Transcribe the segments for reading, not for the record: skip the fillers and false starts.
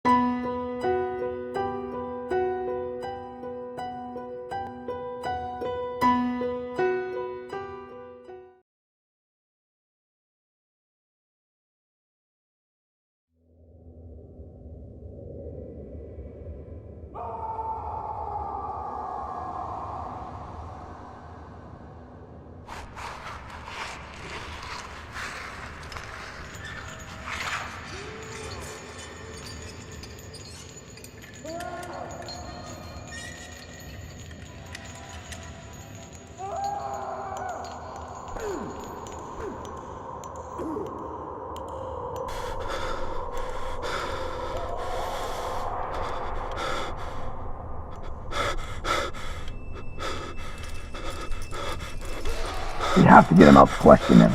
We have to get him out to question him.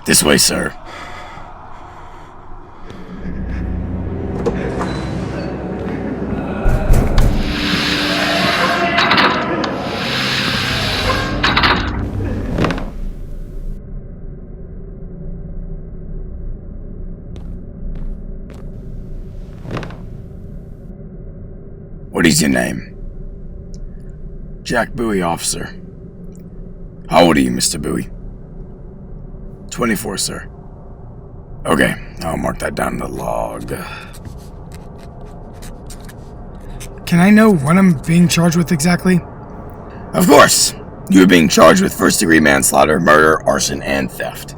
This way, sir. What is your name? Jack Bowie, officer. How old are you, Mr. Bowie? 24, sir. Okay, I'll mark that down in the log. Can I know what I'm being charged with exactly? Of course! You are being charged with first-degree manslaughter, murder, arson, and theft.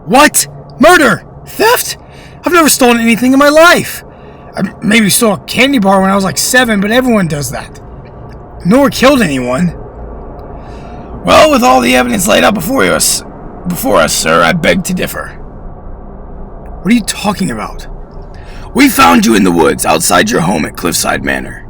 What? Murder? Theft? I've never stolen anything in my life. I maybe stole a candy bar when I was like 7, but everyone does that. I never killed anyone. Well, with all the evidence laid out before us, sir, I beg to differ. What are you talking about? We found you in the woods outside your home at CliffSide Manor.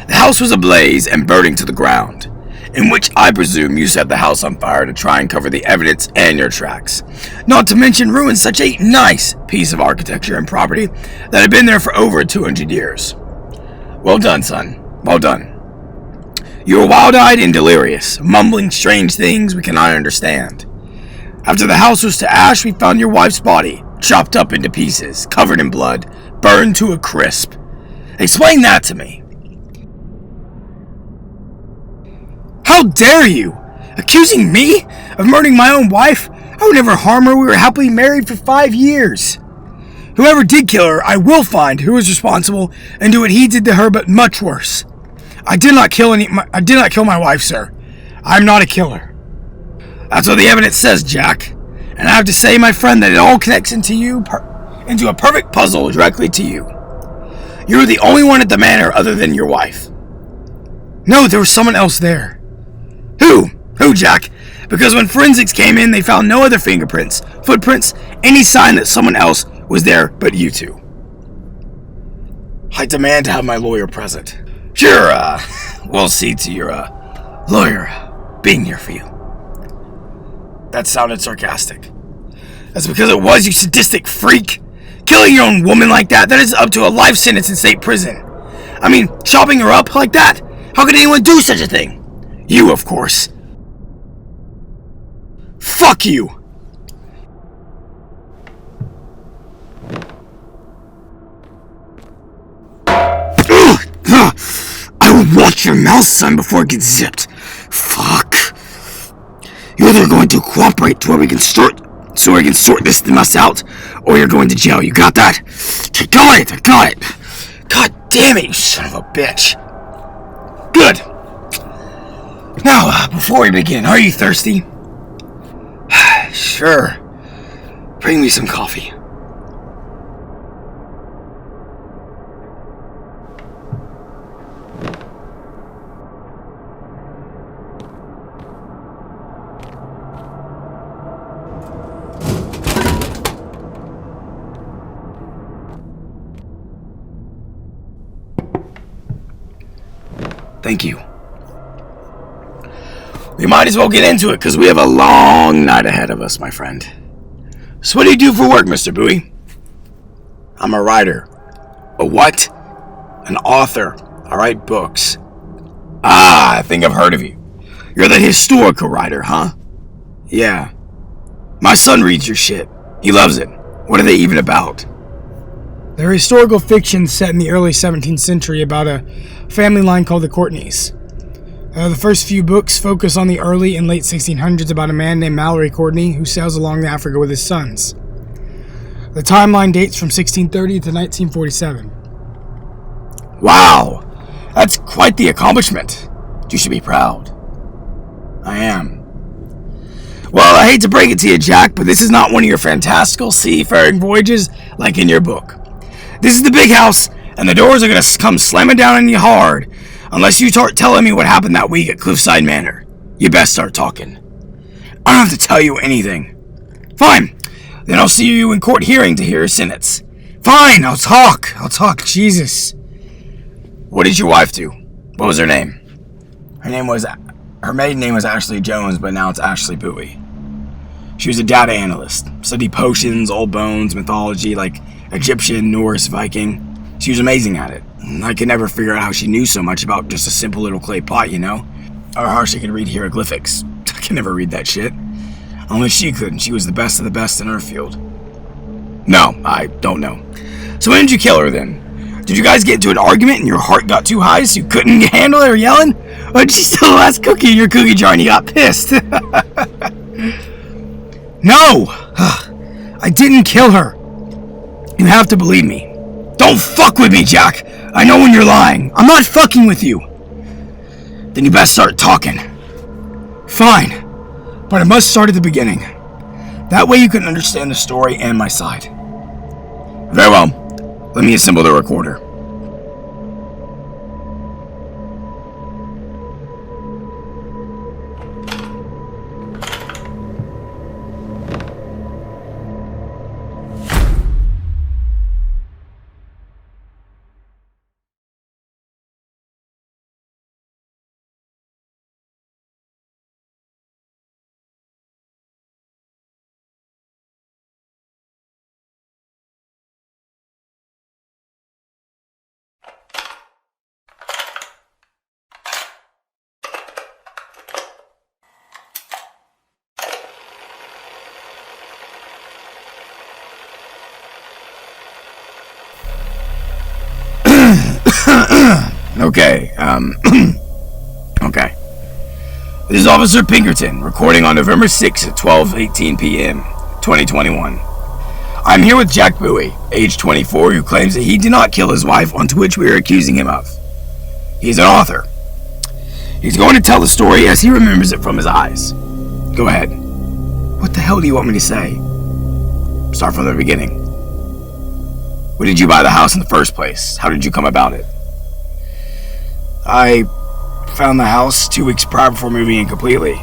The house was ablaze and burning to the ground, in which I presume you set the house on fire to try and cover the evidence and your tracks, not to mention ruin such a nice piece of architecture and property that had been there for over 200 years. Well done, son. Well done. You were wild-eyed and delirious, mumbling strange things we cannot understand. After the house was to ash, we found your wife's body, chopped up into pieces, covered in blood, burned to a crisp. Explain that to me. How dare you? Accusing me of murdering my own wife? I would never harm her. We were happily married for 5 years. Whoever did kill her, I will find who is responsible and do what he did to her, but much worse. I did not kill my wife, sir. I'm not a killer. That's what the evidence says, Jack. And I have to say, my friend, that it all connects into a perfect puzzle directly to you. You're the only one at the manor other than your wife. No, there was someone else there. Who? Who, Jack? Because when forensics came in, they found no other fingerprints, footprints, any sign that someone else was there but you two. I demand to have my lawyer present. Sure, we'll see to your, lawyer being here for you. That sounded sarcastic. That's because it was, you sadistic freak. Killing your own woman like that is up to a life sentence in state prison. I mean, chopping her up like that? How could anyone do such a thing? You, of course. Fuck you! I will watch your mouth, son, before it gets zipped. Fuck. You're either going to cooperate to where we can sort this mess out, or you're going to jail. You got that? I got it. God damn it, you son of a bitch. Good. Now, before we begin, are you thirsty? Sure. Bring me some coffee. Thank you. We might as well get into it, because we have a long night ahead of us, my friend. So what do you do for work, Mr. Bowie? I'm a writer. A what? An author. I write books. Ah, I think I've heard of you. You're the historical writer, huh? Yeah. My son reads your shit. He loves it. What are they even about? They're historical fiction set in the early 17th century about a family line called the Courtneys. The first few books focus on the early and late 1600s about a man named Mallory Courtney who sails along Africa with his sons. The timeline dates from 1630 to 1947. Wow, that's quite the accomplishment. You should be proud. I am. Well, I hate to break it to you, Jack, but this is not one of your fantastical seafaring voyages like in your book. This is the big house, and the doors are going to come slamming down on you hard, unless you start telling me what happened that week at CliffSide Manor. You best start talking. I don't have to tell you anything. Fine. Then I'll see you in court hearing to hear your sentence. Fine, I'll talk, Jesus. What did your wife do? What was her name? Her maiden name was Ashley Jones, but now it's Ashley Bowie. She was a data analyst, studied potions, old bones, mythology, like Egyptian, Norse, Viking. She was amazing at it. I could never figure out how she knew so much about just a simple little clay pot, you know? Or how she could read hieroglyphics. I could never read that shit. Only she could, and she was the best of the best in her field. No, I don't know. So when did you kill her then? Did you guys get into an argument and your heart got too high so you couldn't handle her yelling? Or did she steal the last cookie in your cookie jar and you got pissed? No! I didn't kill her. You have to believe me. Don't fuck with me, Jack. I know when you're lying. I'm not fucking with you. Then you best start talking. Fine. But I must start at the beginning. That way you can understand the story and my side. Very well. Let me assemble the recorder. Okay, okay. This is Officer Pinkerton, recording on November 6th at 12:18 p.m., 2021. I'm here with Jack Bowie, age 24, who claims that he did not kill his wife, onto which we are accusing him of. He's an author. He's going to tell the story as he remembers it from his eyes. Go ahead. What the hell do you want me to say? Start from the beginning. When did you buy the house in the first place? How did you come about it? I found the house 2 weeks prior before moving in completely.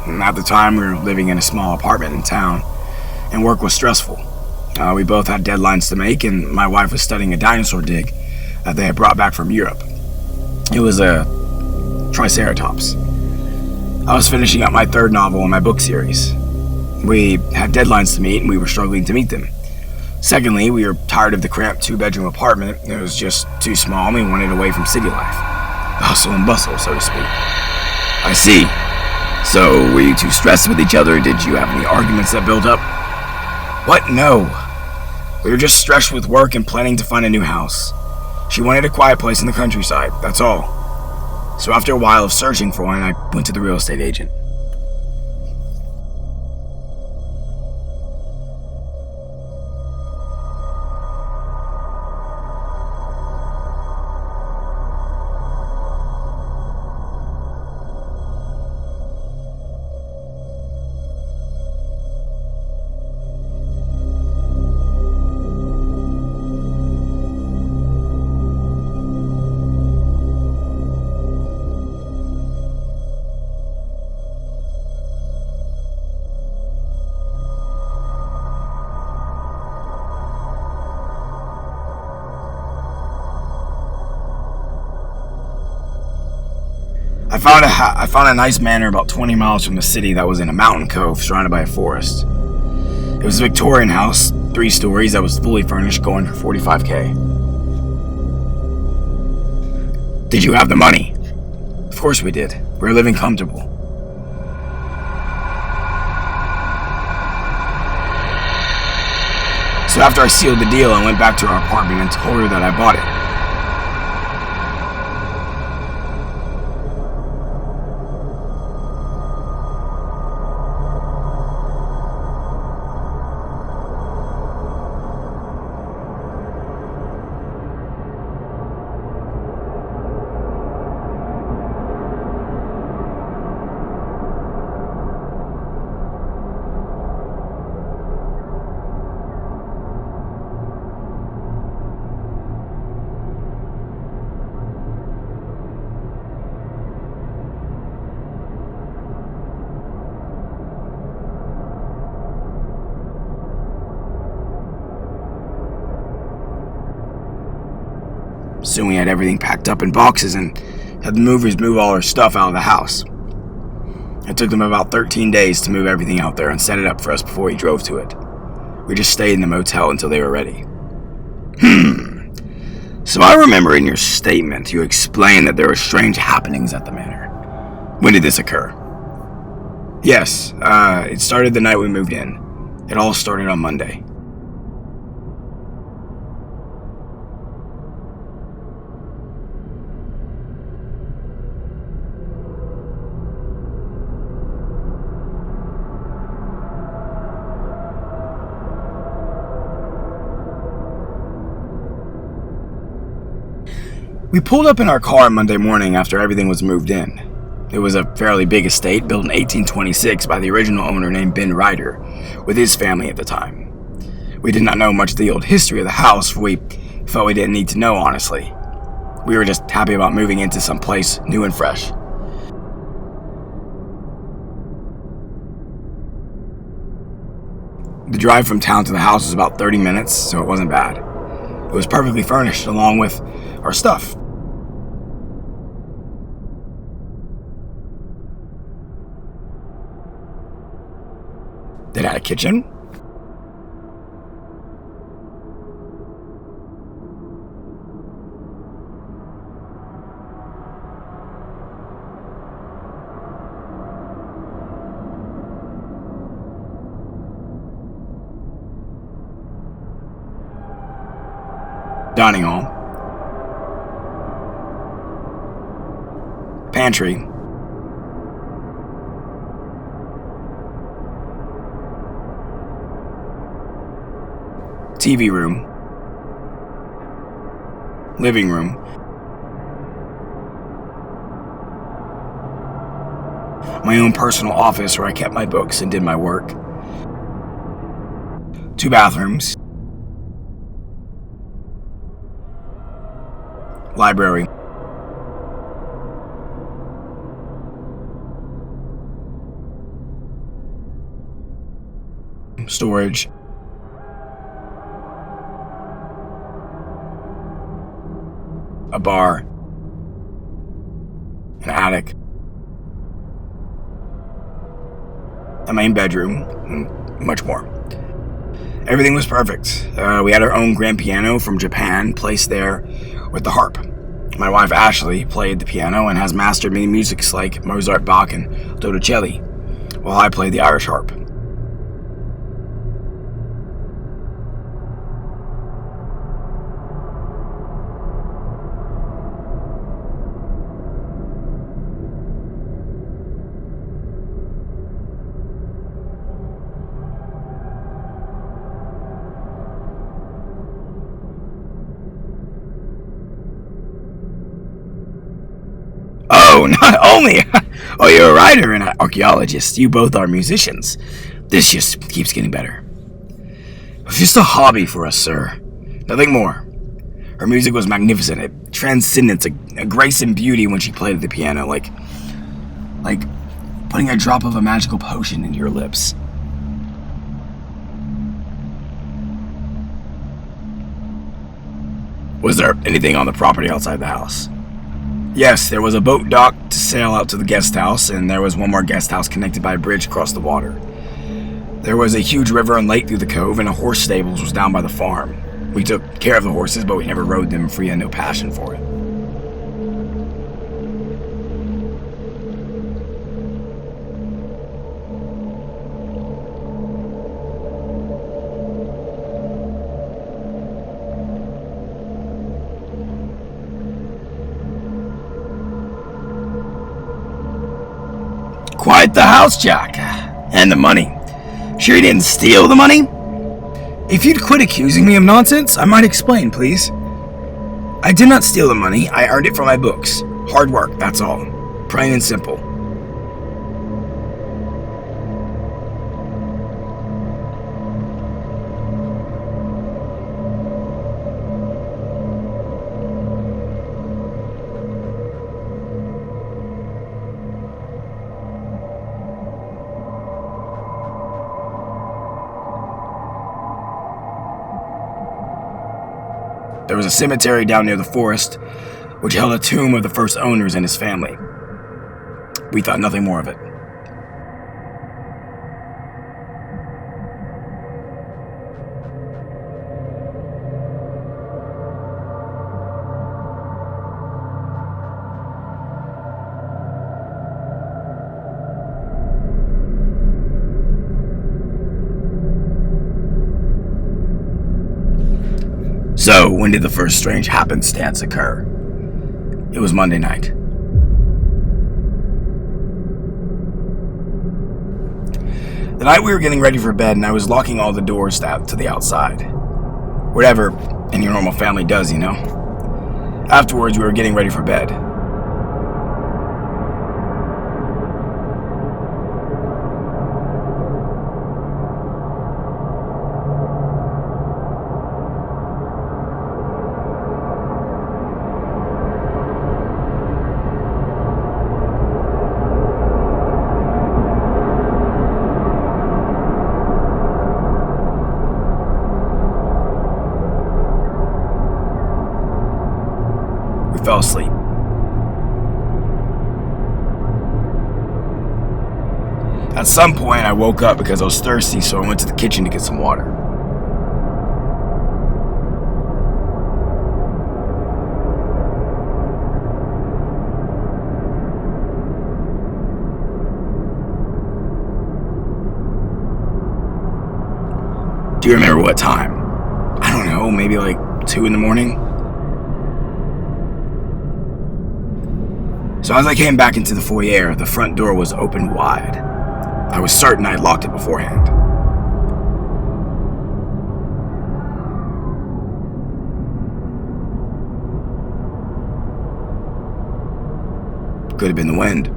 And at the time, we were living in a small apartment in town, and work was stressful. We both had deadlines to make, and my wife was studying a dinosaur dig that they had brought back from Europe. It was a Triceratops. I was finishing up my 3rd novel in my book series. We had deadlines to meet, and we were struggling to meet them. Secondly, we were tired of the cramped 2-bedroom apartment. It was just too small, and we wanted away from city life. The hustle and bustle, so to speak. I see. So, were you too stressed with each other? Did you have any arguments that built up? What? No. We were just stressed with work and planning to find a new house. She wanted a quiet place in the countryside, that's all. So after a while of searching for one, I went to the real estate agent. I found a nice manor about 20 miles from the city that was in a mountain cove surrounded by a forest. It was a Victorian house, 3 stories, that was fully furnished, going for $45K. Did you have the money? Of course we did. We were living comfortable. So after I sealed the deal, I went back to our apartment and told her that I bought it. Soon we had everything packed up in boxes and had the movers move all our stuff out of the house. It took them about 13 days to move everything out there and set it up for us before we drove to it. We just stayed in the motel until they were ready. So I remember in your statement you explained that there were strange happenings at the manor. When did this occur? Yes, it started the night we moved in. It all started on Monday. We pulled up in our car Monday morning after everything was moved in. It was a fairly big estate built in 1826 by the original owner named Ben Ryder, with his family at the time. We did not know much of the old history of the house, for we felt we didn't need to know, honestly. We were just happy about moving into some place new and fresh. The drive from town to the house was about 30 minutes, so it wasn't bad. It was perfectly furnished, along with our stuff. It had a kitchen, dining hall, pantry, TV room, living room, my own personal office where I kept my books and did my work, 2 bathrooms, library, storage, a bar, an attic, a main bedroom, and much more. Everything was perfect. We had our own grand piano from Japan placed there with the harp. My wife Ashley played the piano and has mastered many musics like Mozart, Bach, and Botticelli, while I played the Irish harp. Oh, not only are you a writer and an archaeologist, you both are musicians. This just keeps getting better. It's just a hobby for us, sir. Nothing more. Her music was magnificent. It transcended a grace and beauty when she played the piano, like putting a drop of a magical potion into your lips. Was there anything on the property outside the house? Yes, there was a boat dock to sail out to the guest house, and there was one more guest house connected by a bridge across the water. There was a huge river and lake through the cove, and a horse stables was down by the farm. We took care of the horses, but we never rode them, for we had no passion for it. Quite the house, Jack. And the money. Sure you didn't steal the money? If you'd quit accusing me of nonsense, I might explain, please. I did not steal the money. I earned it from my books. Hard work, that's all. Plain and simple. There was a cemetery down near the forest, which held a tomb of the first owners and his family. We thought nothing more of it. So, when did the first strange happenstance occur? It was Monday night. The night we were getting ready for bed, and I was locking all the doors to the outside. Whatever any normal family does, you know. Afterwards, we were getting ready for bed. Fell asleep. At some point, I woke up because I was thirsty, so I went to the kitchen to get some water. Do you remember what time? I don't know, maybe like 2 in the morning. So as I came back into the foyer, the front door was open wide. I was certain I had locked it beforehand. Could have been the wind.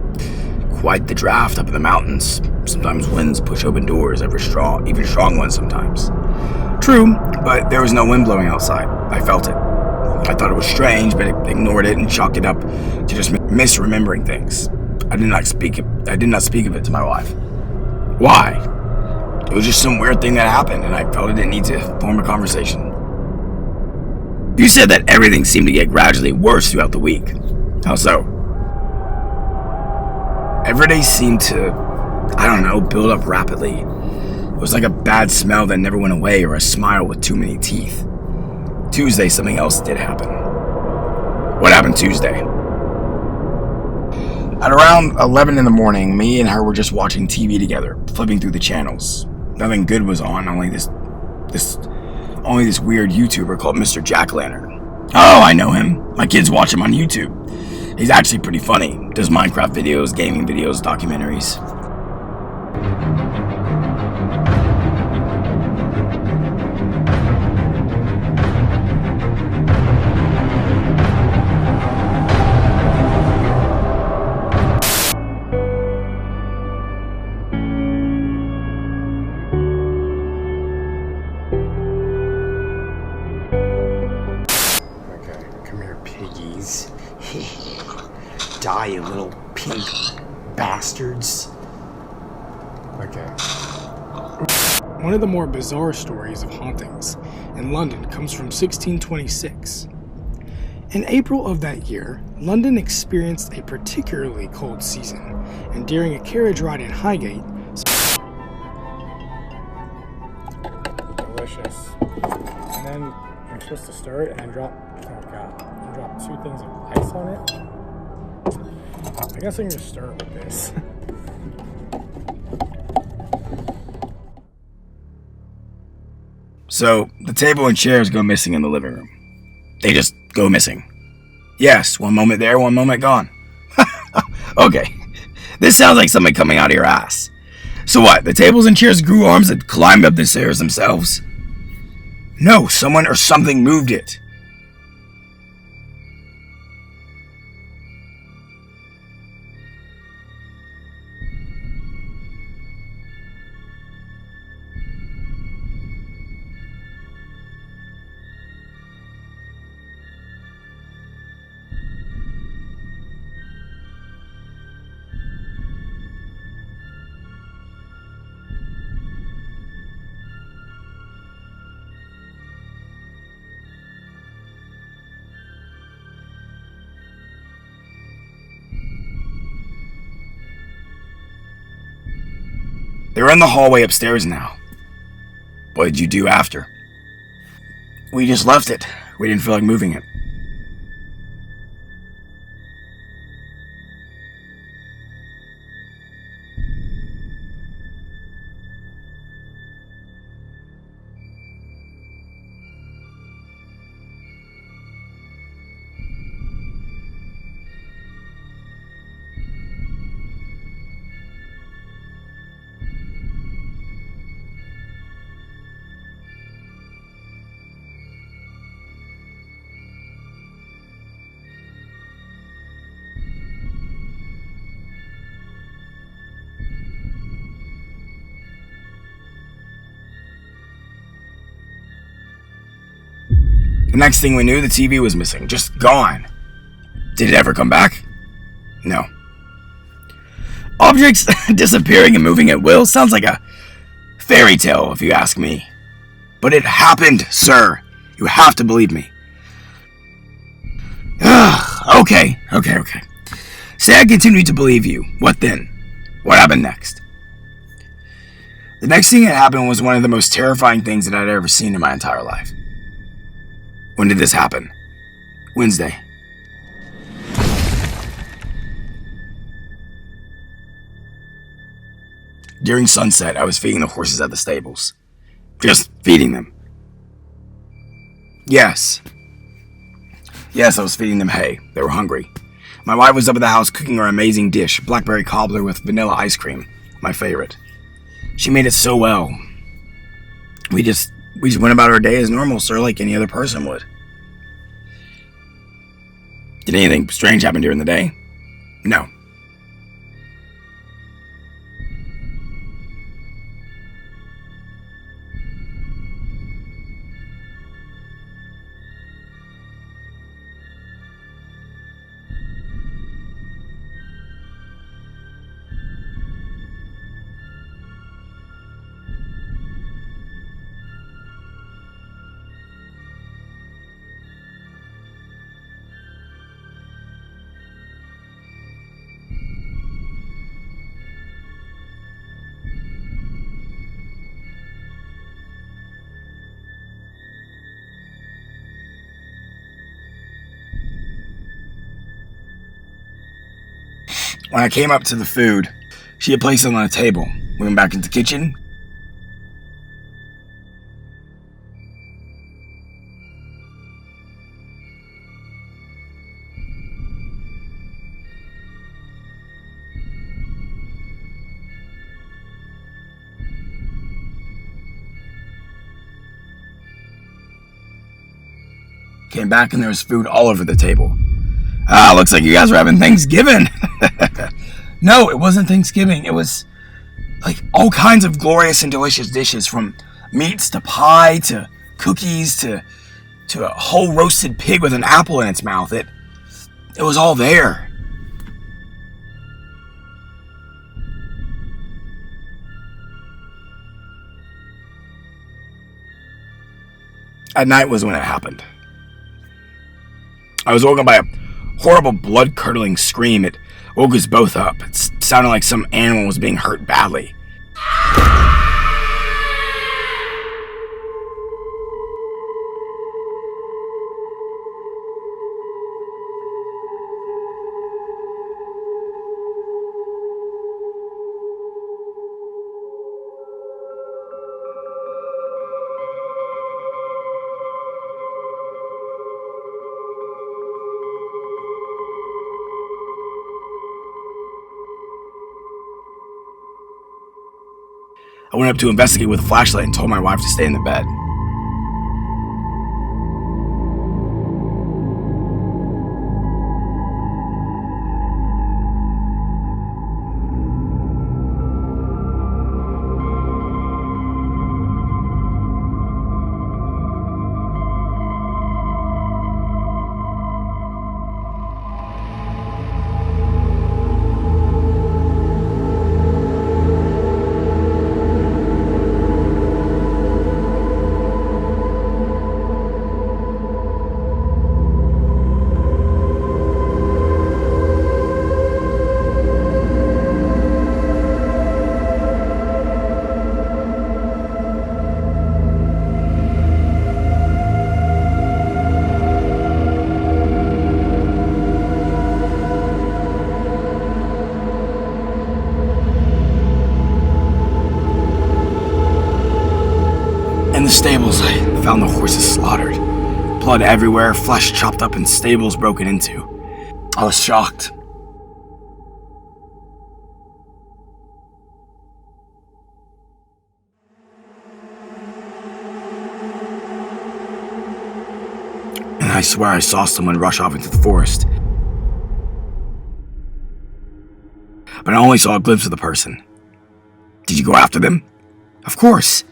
Quite the draft up in the mountains. Sometimes winds push open doors, even strong ones sometimes. True, but there was no wind blowing outside. I felt it. I thought it was strange, but I ignored it and chalked it up to just misremembering things. I did not speak of it to my wife. Why? It was just some weird thing that happened, and I felt I didn't need to form a conversation. You said that everything seemed to get gradually worse throughout the week. How so? Every day seemed to, build up rapidly. It was like a bad smell that never went away, or a smile with too many teeth. Tuesday, something else did happen. What happened Tuesday? At around 11 in the morning, me and her were just watching TV together, flipping through the channels. Nothing good was on, only this weird YouTuber called Mr. Jack-O-Lantern. Oh, I know him. My kids watch him on YouTube. He's actually pretty funny. Does Minecraft videos, gaming videos, documentaries. Die, you little pink bastards. Okay. One of the more bizarre stories of hauntings in London comes from 1626. In April of that year, London experienced a particularly cold season, and during a carriage ride in Highgate, delicious. And then you're supposed to stir it and then drop 2 things of ice on it. I guess I can just stir it with this. So, the table and chairs go missing in the living room. They just go missing. Yes, one moment there, one moment gone. Okay, this sounds like something coming out of your ass. So what, the tables and chairs grew arms and climbed up the stairs themselves? No, someone or something moved it. They're in the hallway upstairs now. What did you do after? We just left it. We didn't feel like moving it. The next thing we knew, the TV was missing. Just gone. Did it ever come back? No. Objects disappearing and moving at will sounds like a fairy tale, if you ask me. But it happened, sir. You have to believe me. Okay. Say I continued to believe you. What then? What happened next? The next thing that happened was one of the most terrifying things that I'd ever seen in my entire life. When did this happen? Wednesday. During sunset, I was feeding the horses at the stables. Just feeding them. Yes, I was feeding them hay. They were hungry. My wife was up at the house cooking her amazing dish, blackberry cobbler with vanilla ice cream, my favorite. She made it so well. We just went about our day as normal, sir, like any other person would. Did anything strange happen during the day? No. When I came up to the food, she had placed it on a table. We went back into the kitchen. Came back and there was food all over the table. Looks like you guys were having Thanksgiving. No, it wasn't Thanksgiving. It was like all kinds of glorious and delicious dishes, from meats to pie to cookies to a whole roasted pig with an apple in its mouth. It was all there. At night was when it happened. I was woken by a horrible blood-curdling scream. It woke us both up. It sounded like some animal was being hurt badly. I went up to investigate with a flashlight and told my wife to stay in the bed. In the stables, I found the horses slaughtered. Blood everywhere, flesh chopped up and stables broken into. I was shocked. And I swear I saw someone rush off into the forest. But I only saw a glimpse of the person. Did you go after them? Of course.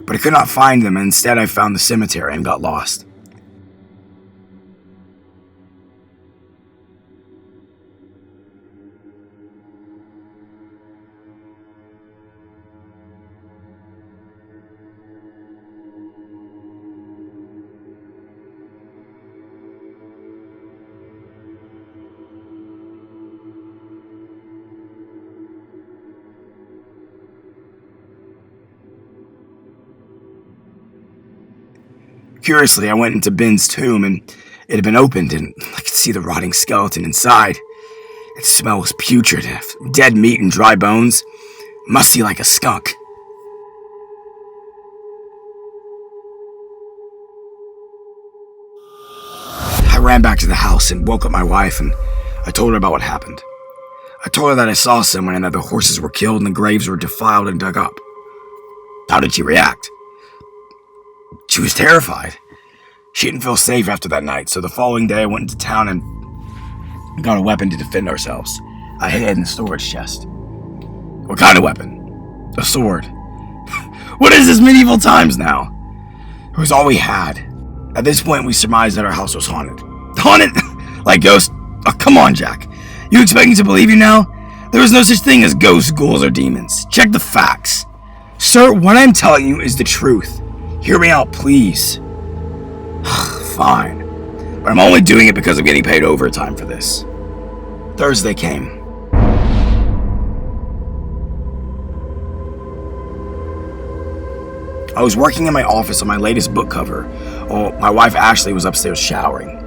But I could not find them, and instead I found the cemetery and got lost. Curiously, I went into Ben's tomb, and it had been opened, and I could see the rotting skeleton inside. Its smell was putrid, dead meat and dry bones, musty like a skunk. I ran back to the house and woke up my wife, and I told her about what happened. I told her that I saw someone and that the horses were killed and the graves were defiled and dug up. How did she react? She was terrified. She didn't feel safe after that night, so the following day I went into town and got a weapon to defend ourselves. I hid it in the storage chest. What kind of weapon? A sword. What is this, medieval times now? It was all we had. At this point, we surmised that our house was haunted. Haunted? Like ghosts? Oh, come on, Jack. You expect me to believe you now? There is no such thing as ghosts, ghouls, or demons. Check the facts. Sir, what I'm telling you is the truth. Hear me out, please. Fine. But I'm only doing it because I'm getting paid overtime for this. Thursday came. I was working in my office on my latest book cover, while my wife Ashley was upstairs showering.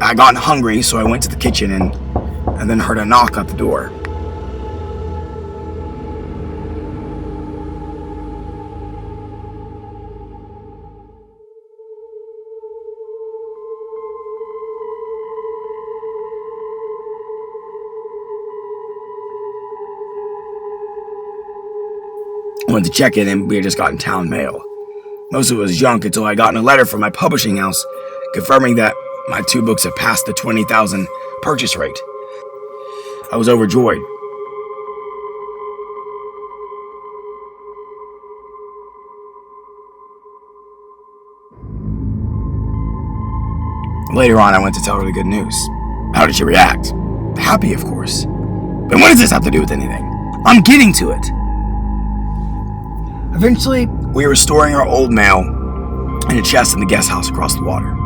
I got hungry, so I went to the kitchen and then heard a knock at the door. I went to check in, and we had just gotten town mail. Most of it was junk until I got a letter from my publishing house confirming that my 2 books had passed the $20,000 purchase rate. I was overjoyed. Later on, I went to tell her the good news. How did she react? Happy, of course. But what does this have to do with anything? I'm getting to it. Eventually, we were storing our old mail in a chest in the guest house across the water.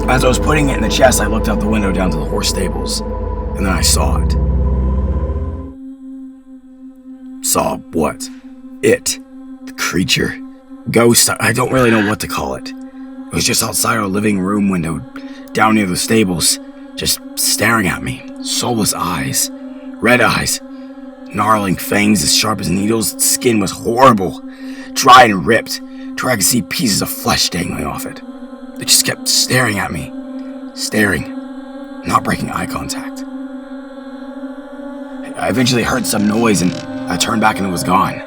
As I was putting it in the chest, I looked out the window down to the horse stables, and then I saw it. Saw what? It. The creature. Ghost. I don't really know what to call it. It was just outside our living room window, down near the stables, just staring at me. Soulless eyes. Red eyes. Gnarling fangs as sharp as needles. Its skin was horrible. Dry and ripped, to where I could see pieces of flesh dangling off it. It just kept staring at me. Staring. Not breaking eye contact. I eventually heard some noise and I turned back and it was gone.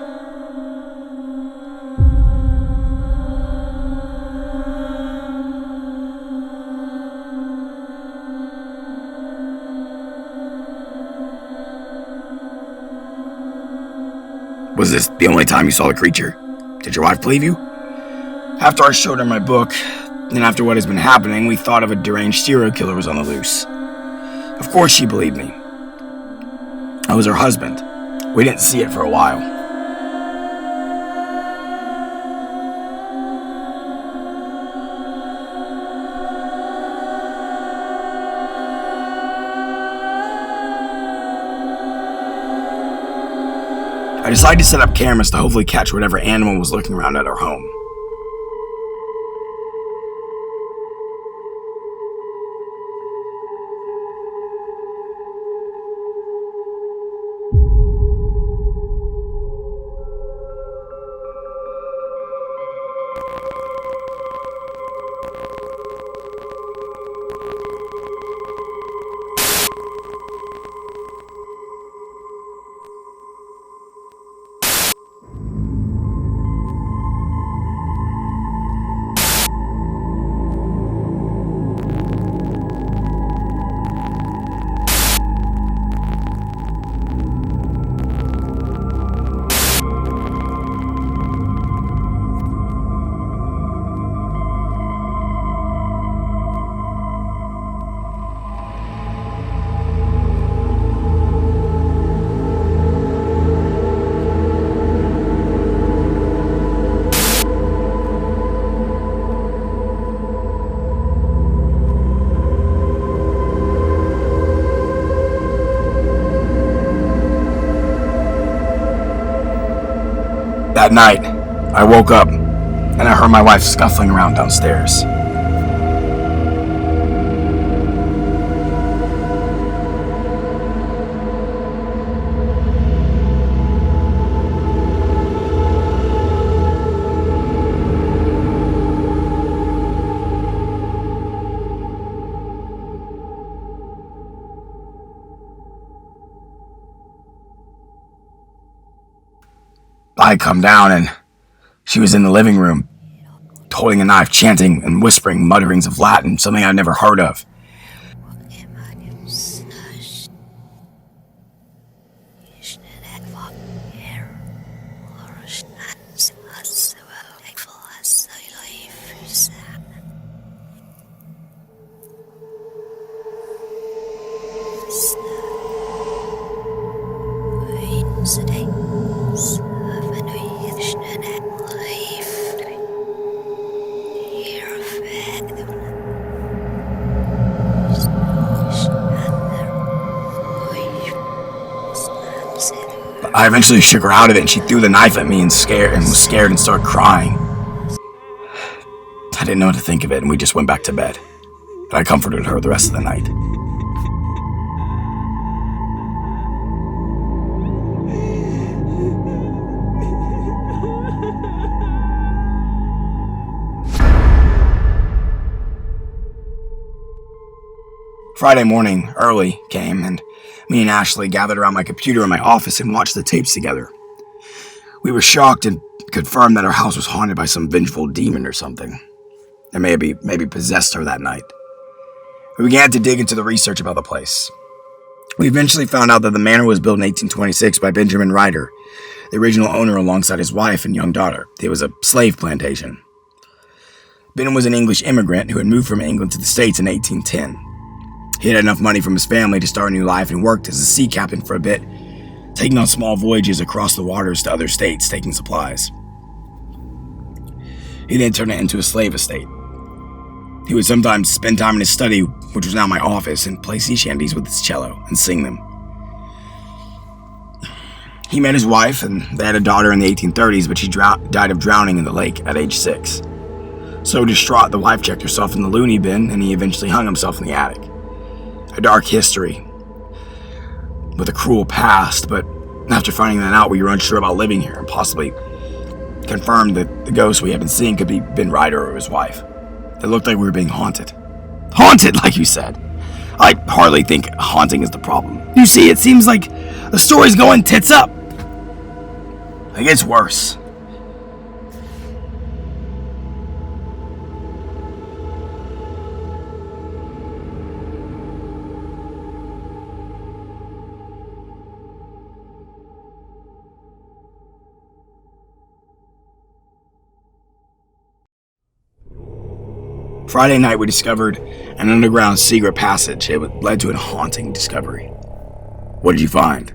Was this the only time you saw the creature? Did your wife believe you? After I showed her my book, and after what has been happening, we thought of a deranged serial killer was on the loose. Of course she believed me. I was her husband. We didn't see it for a while. I decided to set up cameras to hopefully catch whatever animal was lurking around at our home. That night, I woke up and I heard my wife scuffling around downstairs. I come down and she was in the living room, holding a knife, chanting and whispering mutterings of Latin, something I'd never heard of. I eventually shook her out of it and she threw the knife at me and was scared and started crying. I didn't know what to think of it and we just went back to bed. And I comforted her the rest of the night. Friday morning, early, came, and me and Ashley gathered around my computer in my office and watched the tapes together. We were shocked and confirmed that our house was haunted by some vengeful demon or something. It maybe possessed her that night. We began to dig into the research about the place. We eventually found out that the manor was built in 1826 by Benjamin Ryder, the original owner, alongside his wife and young daughter. It was a slave plantation. Ben was an English immigrant who had moved from England to the States in 1810. He had enough money from his family to start a new life and worked as a sea captain for a bit, taking on small voyages across the waters to other states, taking supplies. He then turned it into a slave estate. He would sometimes spend time in his study, which was now my office, and play sea shanties with his cello and sing them. He met his wife, and they had a daughter in the 1830s, but she died of drowning in the lake at age 6. So distraught, the wife checked herself in the loony bin, and he eventually hung himself in the attic. A dark history, with a cruel past, but after finding that out, we were unsure about living here, and possibly confirmed that the ghost we had been seeing could be Ben Ryder or his wife. It looked like we were being haunted. Haunted, like you said. I hardly think haunting is the problem. You see, it seems like the story's going tits up. It gets worse. Friday night, we discovered an underground secret passage. It led to a haunting discovery. What did you find?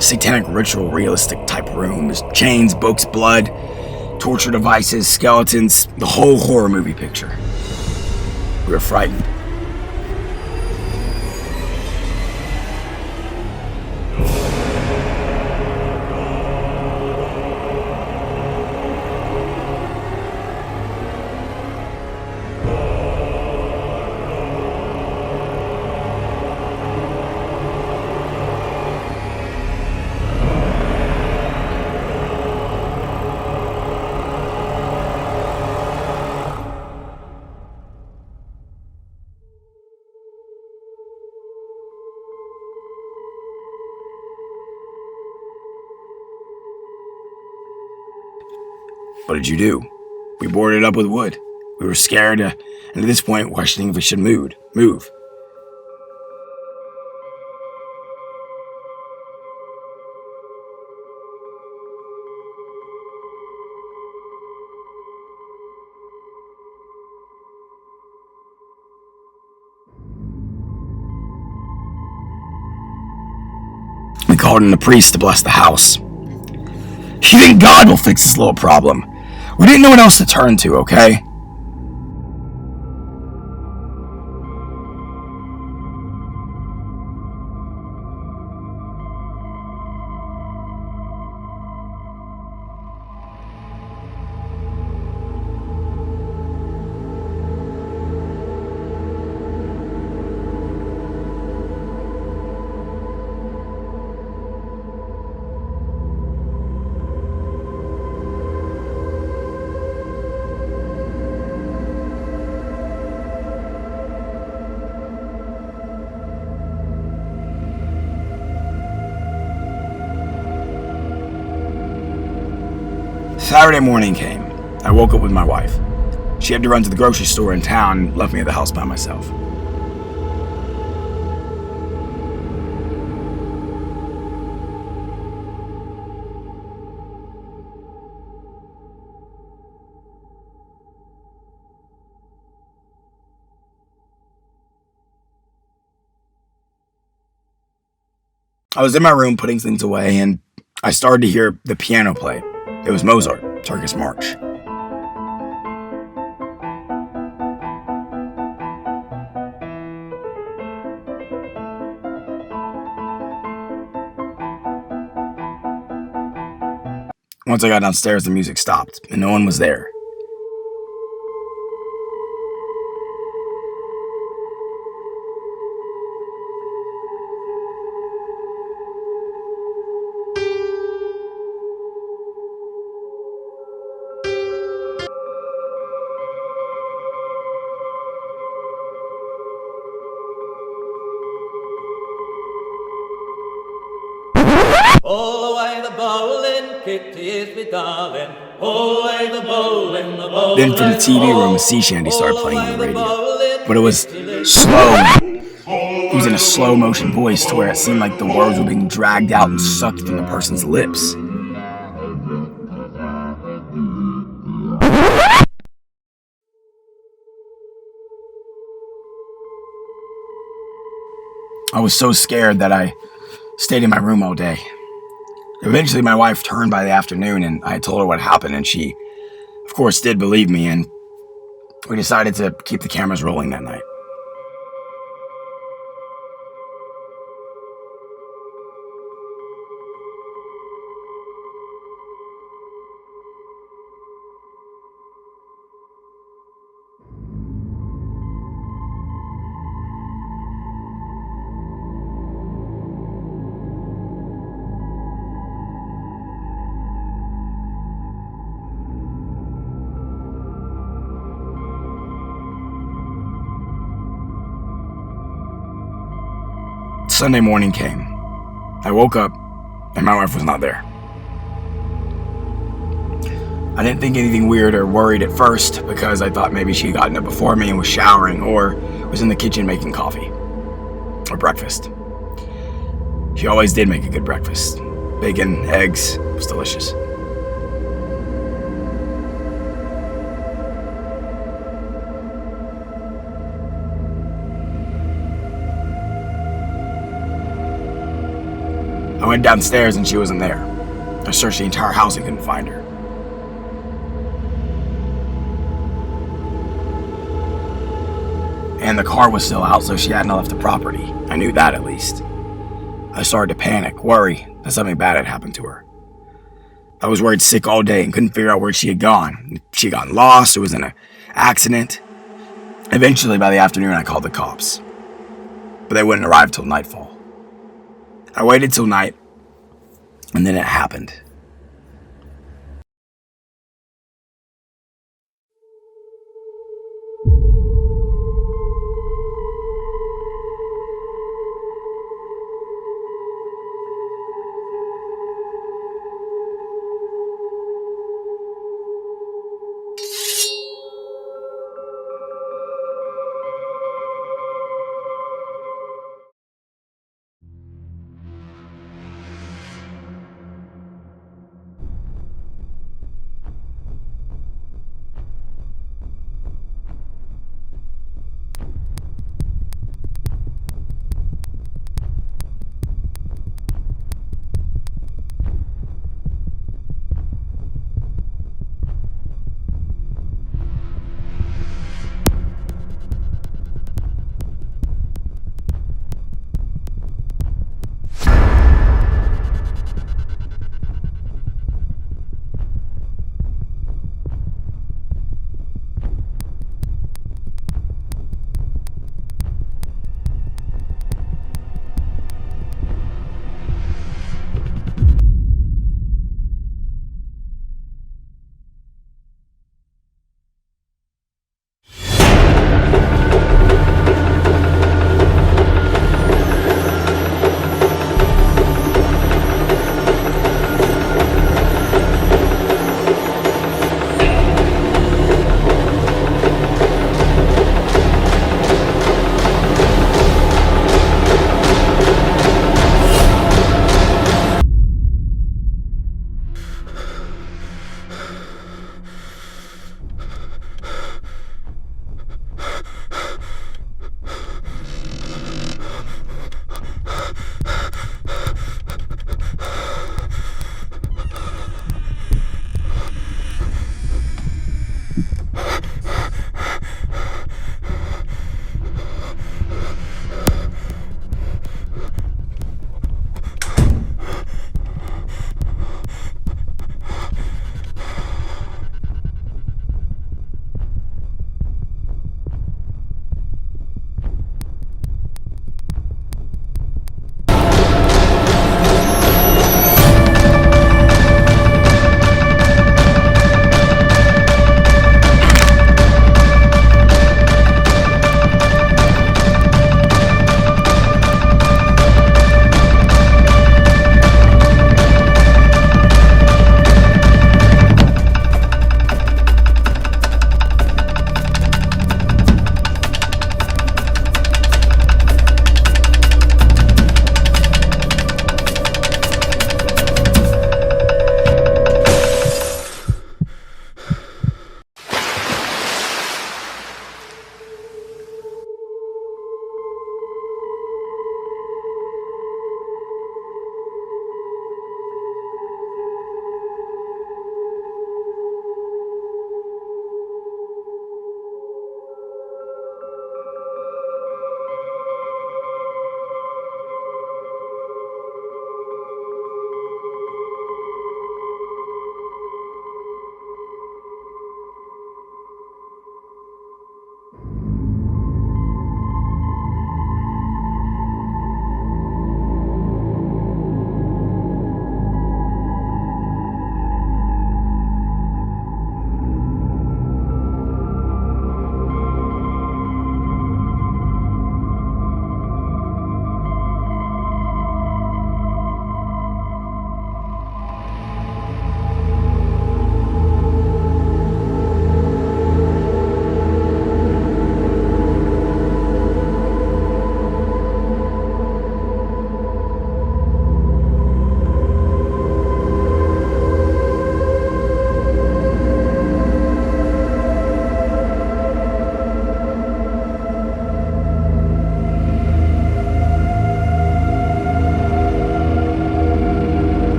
Satanic ritual realistic type room. There's chains, books, blood, torture devices, skeletons, the whole horror movie picture. We were frightened. What did you do? We boarded it up with wood. We were scared, and at this point, questioning if we should move. We called in a priest to bless the house. You think God will fix this little problem? We didn't know what else to turn to, okay? Saturday morning came. I woke up with my wife. She had to run to the grocery store in town and left me at the house by myself. I was in my room putting things away, and I started to hear the piano play. It was Mozart, Turkish March. Once I got downstairs, the music stopped, and no one was there. bowling, Kitty is me darling. Away the bowling, the bowling. Then from the TV room, a sea shanty started playing on the radio. But it was slow. It was in a slow motion voice to where it seemed like the words were being dragged out and sucked from the person's lips. I was so scared that I stayed in my room all day. Eventually, my wife turned by the afternoon, and I told her what happened, and she, of course, did believe me, and we decided to keep the cameras rolling that night. Sunday morning came. I woke up, and my wife was not there. I didn't think anything weird or worried at first because I thought maybe she had gotten up before me and was showering or was in the kitchen making coffee or breakfast. She always did make a good breakfast. Bacon, eggs, it was delicious. I went downstairs and she wasn't there. I searched the entire house and couldn't find her. And the car was still out, so she hadn't left the property. I knew that at least. I started to panic, worry that something bad had happened to her. I was worried sick all day and couldn't figure out where she had gone. If she had gotten lost or was in an accident. Eventually, by the afternoon, I called the cops. But they wouldn't arrive till nightfall. I waited till night, and then it happened.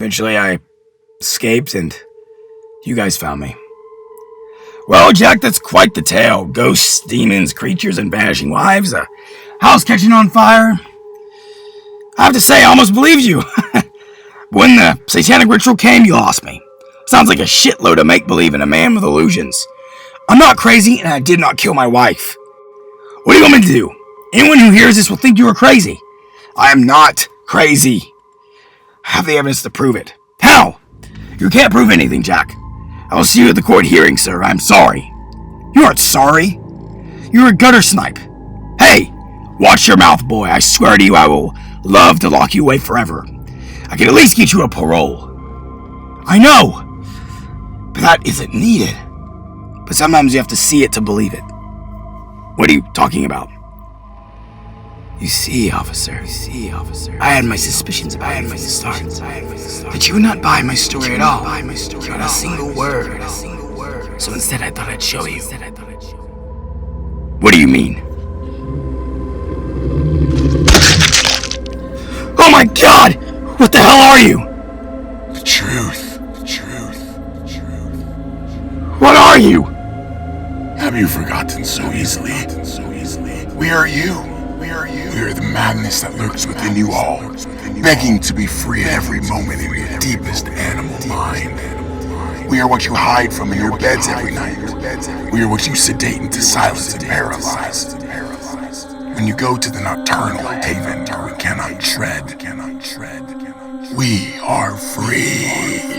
Eventually, I escaped, and you guys found me. Well, Jack, that's quite the tale. Ghosts, demons, creatures, and vanishing wives. A house catching on fire. I have to say, I almost believed you. When the satanic ritual came, you lost me. Sounds like a shitload of make-believe in a man with illusions. I'm not crazy, and I did not kill my wife. What do you want me to do? Anyone who hears this will think you are crazy. I am not crazy. I have the evidence to prove it. How? You can't prove anything, Jack. I will see you at the court hearing, sir. I'm sorry. You aren't sorry. You're a gutter snipe. Hey, watch your mouth, boy. I swear to you, I will love to lock you away forever. I can at least get you a parole. I know, but that isn't needed. But sometimes you have to see it to believe it. What are you talking about? You see, officer, I had my suspicions about you from the start. But you would not buy my story at all. Not a single word. So instead, I thought I'd show you. What do you mean? Oh my God! What the hell are you? The truth. What are you? Have you forgotten so easily? We are you. We are the madness that lurks within you all, begging to be free at every moment in your deepest animal mind. We are what you hide from in your beds every night. We are what you sedate into silence and paralyze. When you go to the nocturnal haven where we cannot tread, we are free.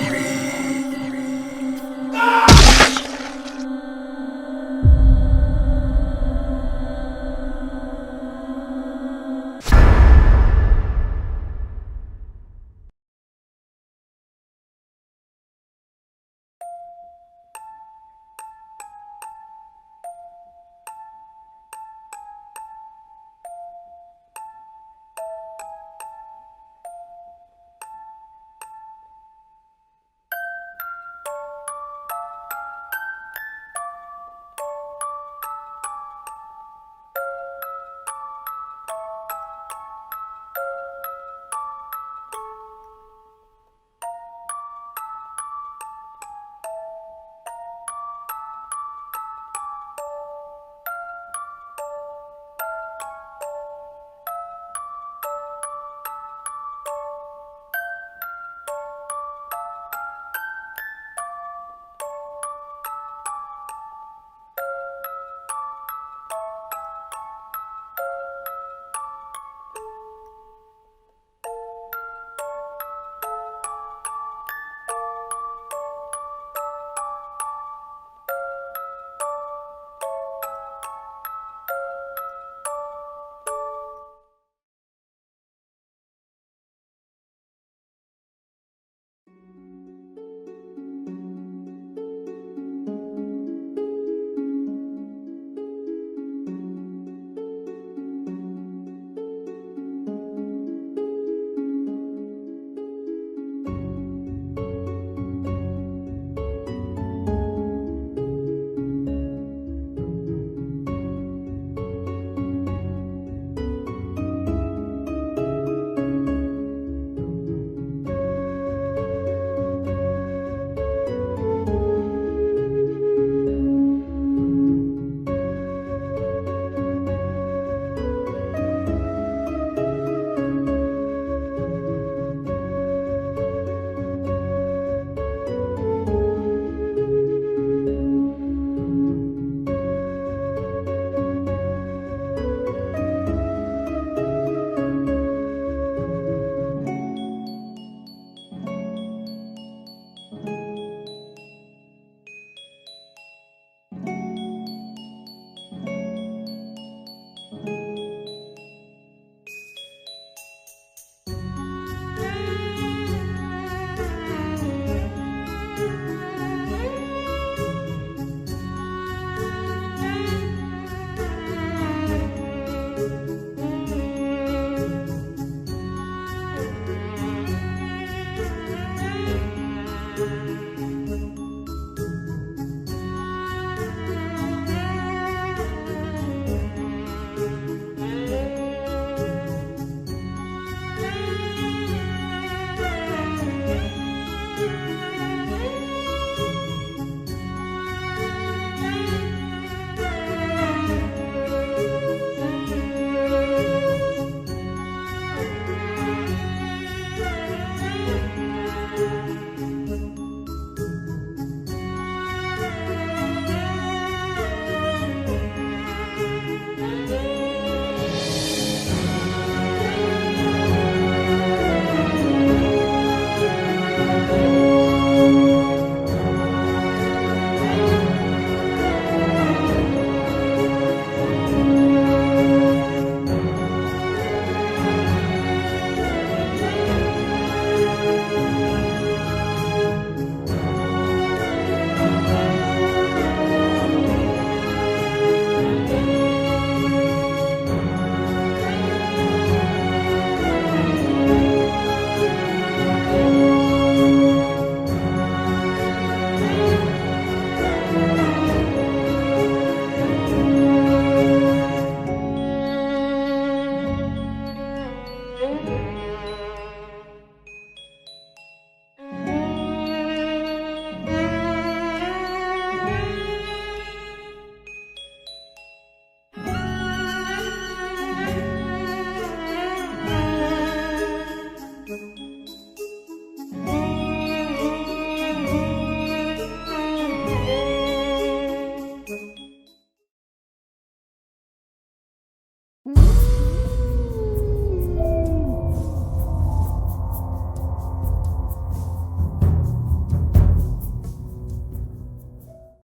Mm.